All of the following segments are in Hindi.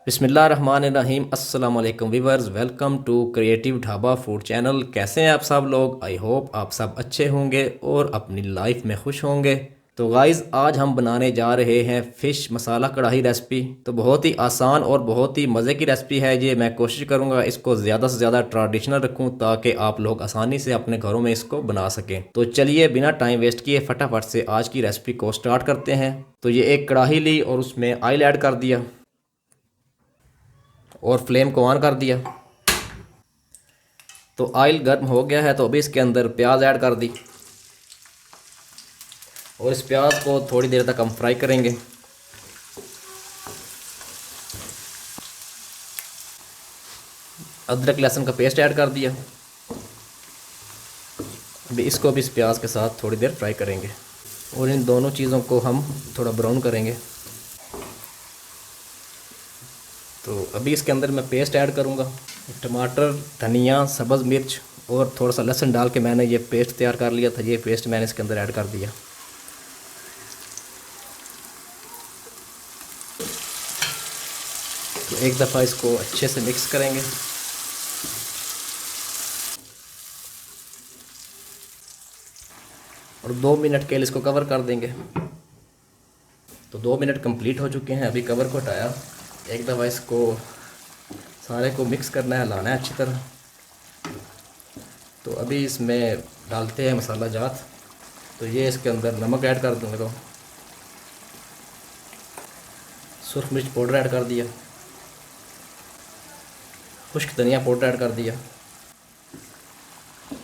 बिस्मिल्लाहिर्रहमानिर्रहीम। अस्सलाम वालेकुम viewers, welcome to creative Dhaba food channel. कैसे हैं आप सब लोग? आई होप आप सब अच्छे होंगे और अपनी लाइफ में खुश होंगे। तो गाइज़, आज हम बनाने जा रहे हैं फ़िश मसाला कढ़ाई रेसिपी। तो बहुत ही आसान और बहुत ही मज़े की रेसिपी है ये। मैं कोशिश करूँगा इसको ज़्यादा से ज़्यादा ट्रेडिशनल रखूँ ताकि आप लोग आसानी से अपने घरों में इसको बना सकें। तो चलिए बिना टाइम वेस्ट किए फटाफट से आज की रेसिपी को स्टार्ट करते हैं। तो ये एक कढ़ाई ली और उसमें ऑयल ऐड कर दिया और फ्लेम को ऑन कर दिया। तो ऑयल गर्म हो गया है तो अभी इसके अंदर प्याज ऐड कर दी और इस प्याज को थोड़ी देर तक हम फ्राई करेंगे। अदरक लहसुन का पेस्ट ऐड कर दिया। अभी इसको भी इस प्याज के साथ थोड़ी देर फ्राई करेंगे और इन दोनों चीज़ों को हम थोड़ा ब्राउन करेंगे। तो अभी इसके अंदर मैं पेस्ट ऐड करूँगा। टमाटर, धनिया, सब्ज़ मिर्च और थोड़ा सा लहसुन डाल के मैंने ये पेस्ट तैयार कर लिया था। ये पेस्ट मैंने इसके अंदर ऐड कर दिया। तो एक दफ़ा इसको अच्छे से मिक्स करेंगे और 2 मिनट के लिए इसको कवर कर देंगे। तो 2 मिनट कंप्लीट हो चुके हैं। अभी कवर को हटाया, एक दफ़ा इसको सारे को मिक्स करना है, हिलाना है अच्छी तरह। तो अभी इसमें डालते हैं मसाला जात। तो ये इसके अंदर नमक ऐड कर दूँगा, तो सुरख मिर्च पाउडर ऐड कर दिया, खुश्क धनिया पाउडर ऐड कर दिया।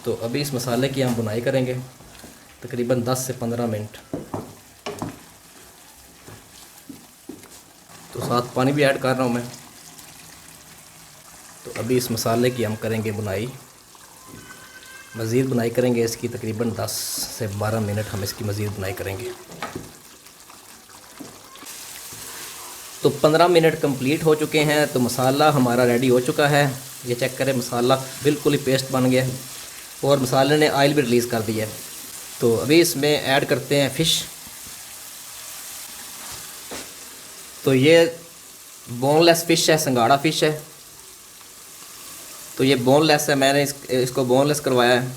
तो अभी इस मसाले की हम बुनाई करेंगे तकरीबन 10 से 15 मिनट। तो साथ पानी भी ऐड कर रहा हूँ मैं। तो अभी इस मसाले की हम करेंगे बुनाई, मज़ीद बुनाई करेंगे इसकी तकरीबन 10 से 12 मिनट हम इसकी मज़ीद बुनाई करेंगे। तो 15 मिनट कंप्लीट हो चुके हैं। तो मसाला हमारा रेडी हो चुका है। ये चेक करें, मसाला बिल्कुल ही पेस्ट बन गया है और मसाले ने ऑयल भी रिलीज़ कर दिया है। तो अभी इसमें ऐड करते हैं फ़िश। तो ये बोनलेस फ़िश है, संगाड़ा फ़िश है। तो ये बोनलेस है, मैंने इसको बोनलेस करवाया है।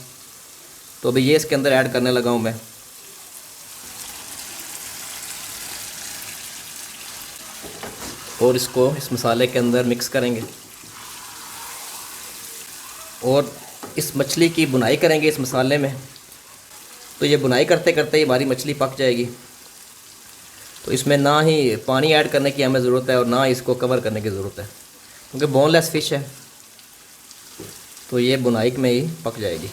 तो अभी ये इसके अंदर ऐड करने लगा हूँ मैं। और इसको इस मसाले के अंदर मिक्स करेंगे और इस मछली की बुनाई करेंगे इस मसाले में। तो ये बुनाई करते करते ही हमारी मछली पक जाएगी। तो इसमें ना ही पानी ऐड करने की हमें ज़रूरत है और ना इसको कवर करने की ज़रूरत है, क्योंकि बोनलेस फ़िश है। तो ये बुनाई में ही पक जाएगी।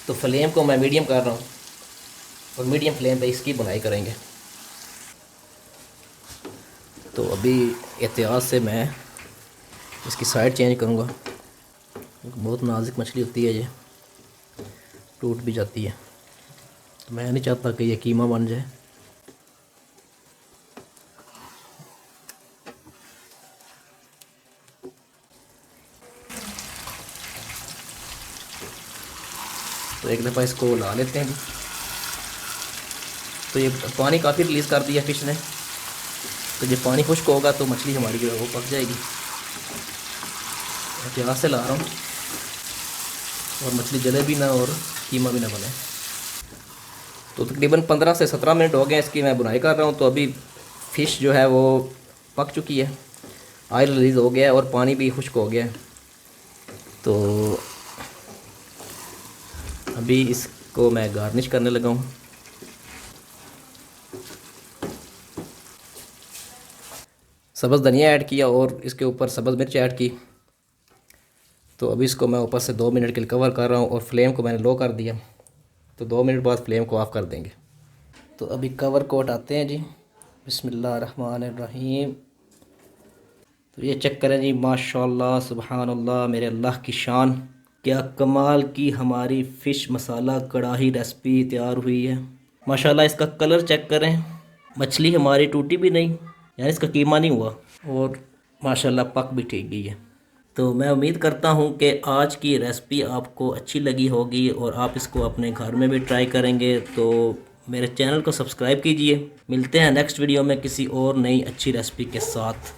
तो फ्लेम को मैं मीडियम कर रहा हूँ और मीडियम फ्लेम पे इसकी बुनाई करेंगे। तो अभी एहतियात से मैं इसकी साइड चेंज करूँगा। बहुत नाजुक मछली होती है, ये टूट भी जाती है। तो मैं नहीं चाहता कि ये कीमा बन जाए। तो एक दफ़ा इसको ला लेते हैं। तो ये पानी काफ़ी रिलीज़ कर दिया फ़िश ने। तो ये पानी खुश्क होगा तो मछली हमारी जो है वो पक जाएगी। एहतियात से ला रहा हूँ और मछली जले भी ना और कीमा भी ना बने। तो तकरीबन 15 से 17 मिनट हो गए इसकी मैं बुनाई कर रहा हूँ। तो अभी फ़िश जो है वो पक चुकी है, ऑयल रिलीज़ हो गया है और पानी भी खुश्क हो गया है। तो अभी इसको मैं गार्निश करने लगा हूँ। सब्ज़ धनिया ऐड किया और इसके ऊपर सब्ज़ मिर्च ऐड की। तो अभी इसको मैं ऊपर से 2 मिनट के लिए कवर कर रहा हूँ और फ्लेम को मैंने लो कर दिया। तो 2 मिनट बाद फ्लेम को ऑफ़ कर देंगे। तो अभी कवर को हटाते हैं जी। बिस्मिल्लाहिर्रहमानिर्रहीम। तो ये चेक करें जी, माशाल्लाह सुबहानल्लाह, मेरे अल्लाह की शान। क्या कमाल की हमारी फ़िश मसाला कढ़ाई रेसिपी तैयार हुई है। माशाल्लाह इसका कलर चेक करें, मछली हमारी टूटी भी नहीं, यानी इसका कीमा नहीं हुआ और माशाल्लाह पक भी ठीक गई है। तो मैं उम्मीद करता हूँ कि आज की रेसिपी आपको अच्छी लगी होगी और आप इसको अपने घर में भी ट्राई करेंगे। तो मेरे चैनल को सब्सक्राइब कीजिए। मिलते हैं नेक्स्ट वीडियो में किसी और नई अच्छी रेसिपी के साथ।